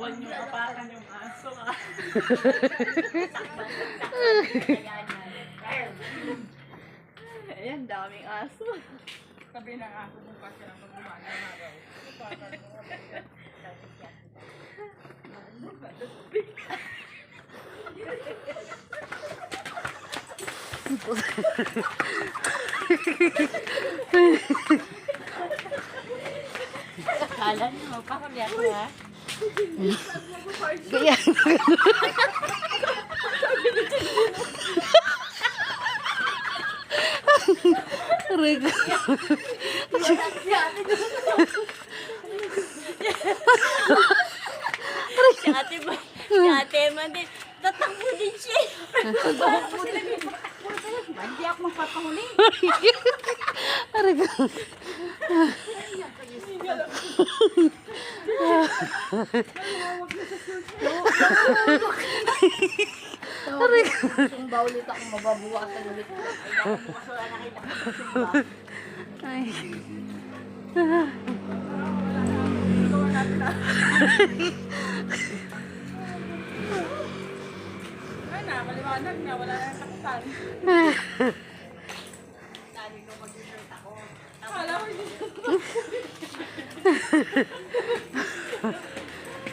Huwag niyo kapakan yung aso ka. Ayan, daming aso. Sabi ng aso kung kasi lang pag-umana na raw. Kala niyo, magpakabiyat ko ha? Kaya. Rigo. Si ate man din, tatakbo din siya. Hindi ako magpapahuli. Rigo. Sumba ulit ako, mababuwasan ulit. Bukas wala nakita ko sa sumba. Ay. Ay, nakakaliwanag na. Wala na sakutan. Sabi ko mag-shirt ako. Wala ko yun.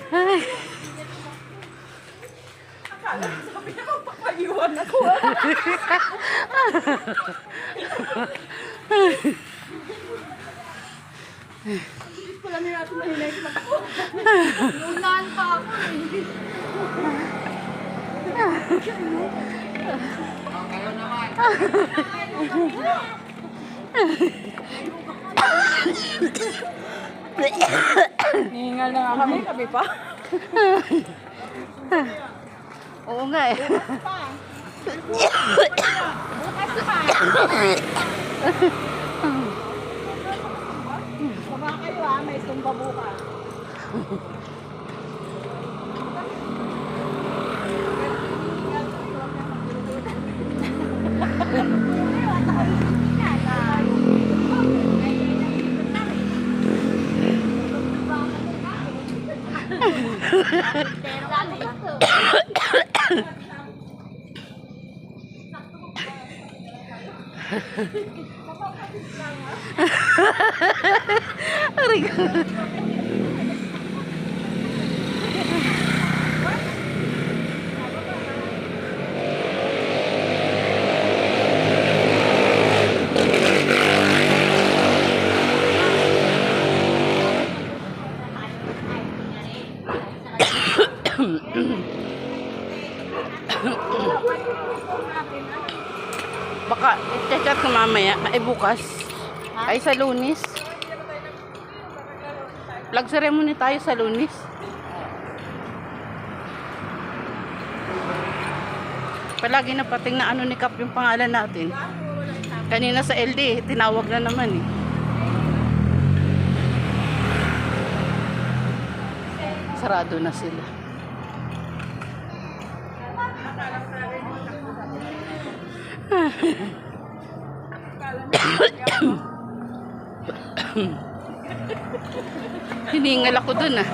Ay. Akala ko sabi niya magpapaiwan ako. Hindi pala nila natin mahinay ko. Nunahan pa ako eh. Kayo naman. Hihingal na nga kami pa. Oo nga eh. Baba kayo ha, may sumba bukas. Baka i-check ko mamaya. Ay bukas. Ay sa Lunes. Flag ceremony tayo sa Lunes. Palagi na pating na ano ni Kap yung pangalan natin. Kanina sa LD, tinawag na naman eh. Sarado na sila. Hiningal ako dun ah.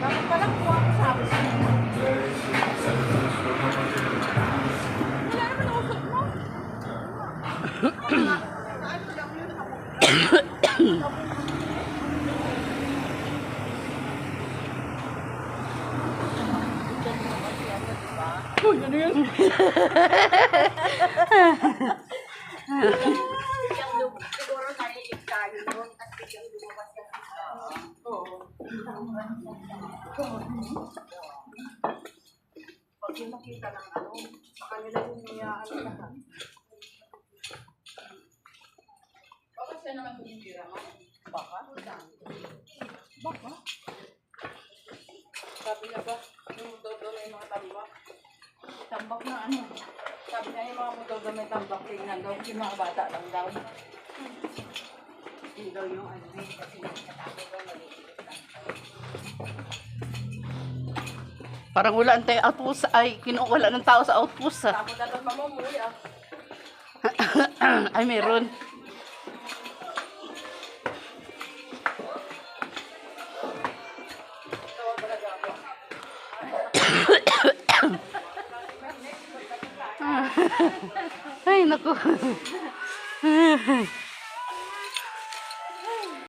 Dapat pala kuha ko sa akin. Wala naman usok mo. Uy, ano yun? Siguro narinig tayo doon at biglang lumabas ka. Oo. Pag yung nakita ng ano, sa kanila yung niyaan lahat. Baka siya naman tumitira mo. Baka? Baka? Sabi niya ba, yung motor na yung mga tambak. Tambak na ano. Sabi niya yung mga motor na may tambak, tingnan daw, yung mga bata lang daw. Ayusin daw yung ano, hindi kasi nakatapos daw maliit lang. Parang wala ang tayo outpost. Ay, kinukuha ng tao sa outpost. Ah. Tapos dapat mamumuwi ah. Ay, meron. Ay, naku.